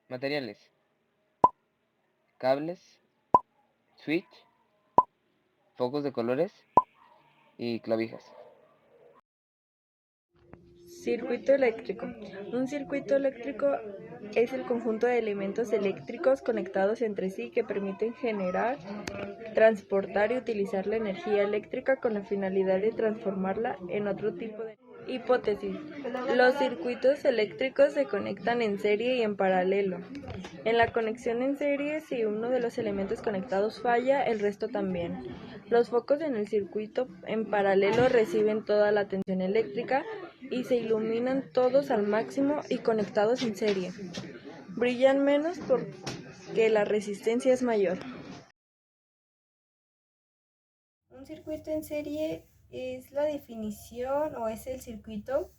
Materiales: cables, switch, focos de colores y clavijas. Circuito eléctrico. Un circuito eléctrico es el conjunto de elementos eléctricos conectados entre sí que permiten generar, transportar y utilizar la energía eléctrica con la finalidad de transformarla en otro tipo de hipótesis. Los circuitos eléctricos se conectan en serie y en paralelo. En la conexión en serie, si uno de los elementos conectados falla, el resto también. Los focos en el circuito en paralelo reciben toda la tensión eléctrica y se iluminan todos al máximo y conectados en serie. Brillan menos porque la resistencia es mayor. Un circuito en serie es la definición o es el circuito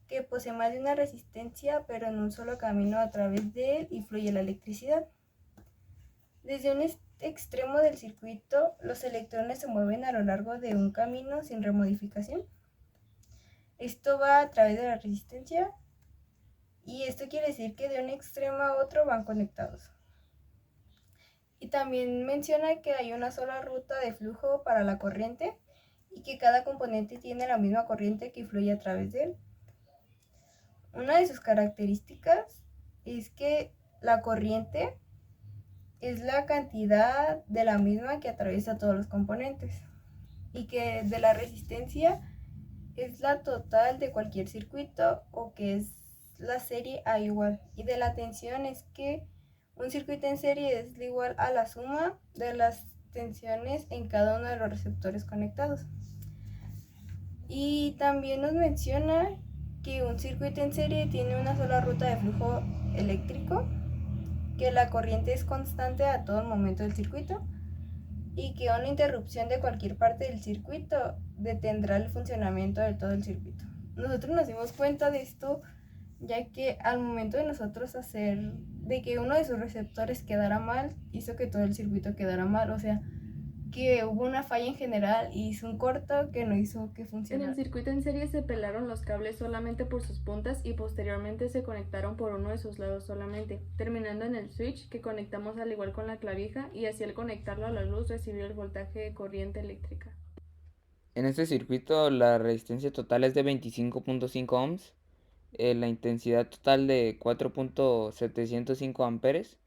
que posee más de una resistencia, pero en un solo camino a través de él y fluye la electricidad. Desde un extremo del circuito, los electrones se mueven a lo largo de un camino sin remodificación. Esto va a través de la resistencia y esto quiere decir que de un extremo a otro van conectados. Y también menciona que hay una sola ruta de flujo para la corriente y que cada componente tiene la misma corriente que fluye a través de él. Una de sus características es que la corriente es la cantidad de la misma que atraviesa todos los componentes y que de la resistencia es la total de cualquier circuito o que es la serie A igual, y de la tensión es que un circuito en serie es igual a la suma de las tensiones en cada uno de los receptores conectados. Y también nos menciona que un circuito en serie tiene una sola ruta de flujo eléctrico, que la corriente es constante a todo momento del circuito y que una interrupción de cualquier parte del circuito detendrá el funcionamiento de todo el circuito. Nosotros nos dimos cuenta de esto ya que al momento de nosotros hacer de que uno de sus receptores quedara mal, hizo que todo el circuito quedara mal, o sea, que hubo una falla en general y hizo un corto que no hizo que funcionara. En el circuito en serie se pelaron los cables solamente por sus puntas y posteriormente se conectaron por uno de sus lados solamente, terminando en el switch que conectamos al igual con la clavija, y así al conectarlo a la luz recibió el voltaje de corriente eléctrica. En este circuito la resistencia total es de 25.5 ohms, la intensidad total de 4.705 amperes.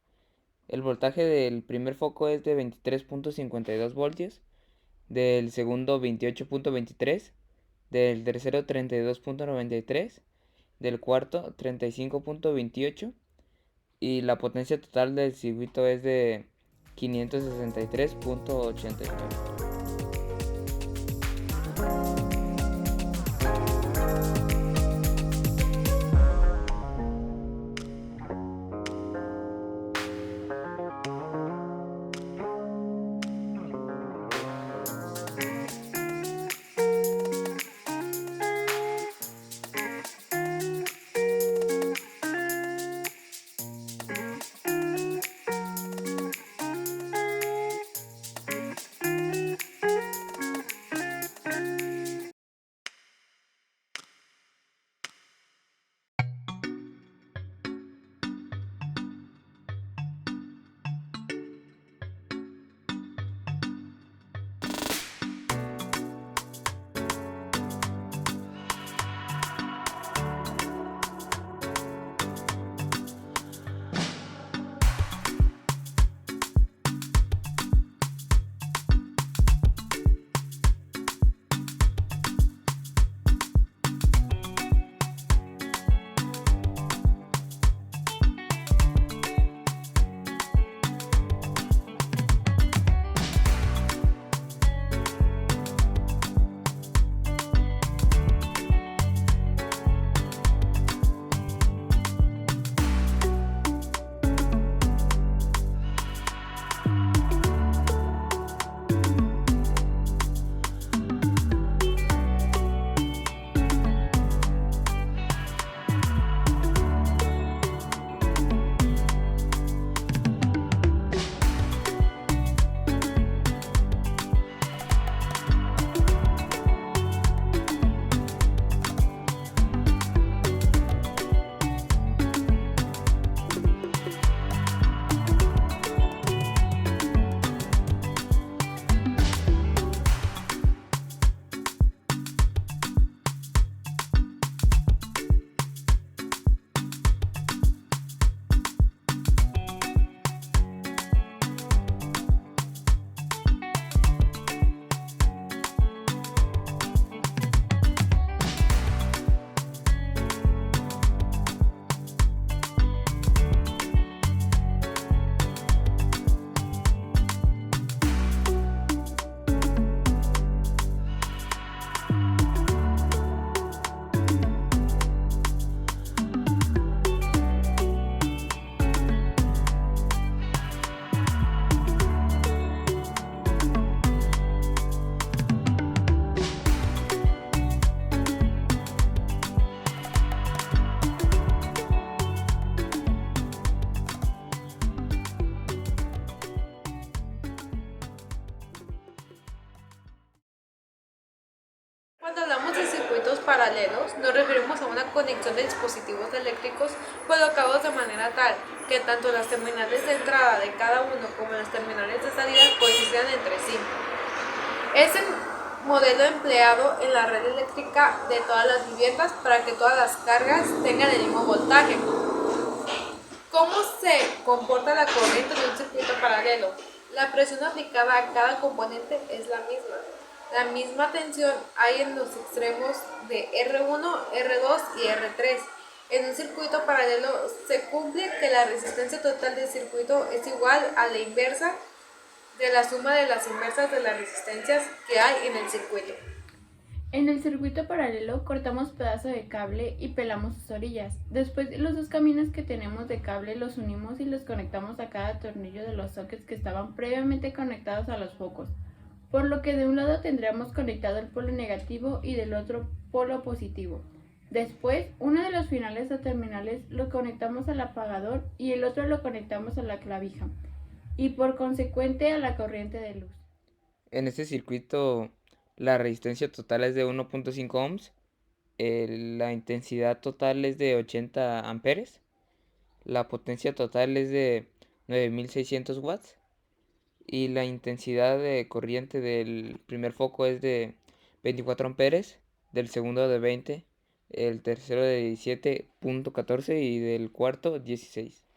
El voltaje del primer foco es de 23.52 voltios, del segundo 28.23, del tercero 32.93, del cuarto 35.28 y la potencia total del circuito es de 563.89. Cuando hablamos de circuitos paralelos, nos referimos a una conexión de dispositivos eléctricos colocados de manera tal que tanto las terminales de entrada de cada uno como las terminales de salida coincidan entre sí. Es el modelo empleado en la red eléctrica de todas las viviendas para que todas las cargas tengan el mismo voltaje. ¿Cómo se comporta la corriente de un circuito paralelo? La presión aplicada a cada componente es la misma. La misma tensión hay en los extremos de R1, R2 y R3. En un circuito paralelo se cumple que la resistencia total del circuito es igual a la inversa de la suma de las inversas de las resistencias que hay en el circuito. En el circuito paralelo cortamos pedazos de cable y pelamos sus orillas. Después los dos caminos que tenemos de cable los unimos y los conectamos a cada tornillo de los sockets que estaban previamente conectados a los focos, por lo que de un lado tendríamos conectado el polo negativo y del otro polo positivo. Después, uno de los finales o terminales lo conectamos al apagador y el otro lo conectamos a la clavija y por consecuente a la corriente de luz. En este circuito la resistencia total es de 1.5 ohms, la intensidad total es de 80 amperes, la potencia total es de 9600 watts y la intensidad de corriente del primer foco es de 24 amperes, del segundo de 20, el tercero de 17.14 y del cuarto 16.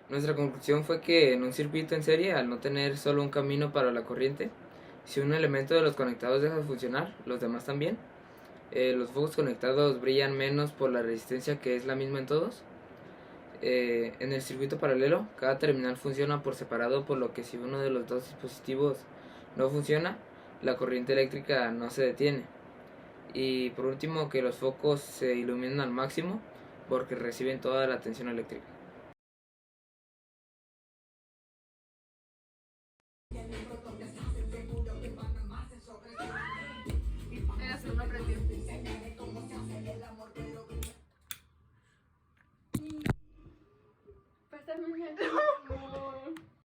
Nuestra conclusión fue que en un circuito en serie, al no tener solo un camino para la corriente, si un elemento de los conectados deja de funcionar, los demás también. Los focos conectados brillan menos por la resistencia, que es la misma en todos. En el circuito paralelo, cada terminal funciona por separado, por lo que si uno de los dos dispositivos no funciona, la corriente eléctrica no se detiene. Y por último, que los focos se iluminen al máximo porque reciben toda la tensión eléctrica. Pásame un amor.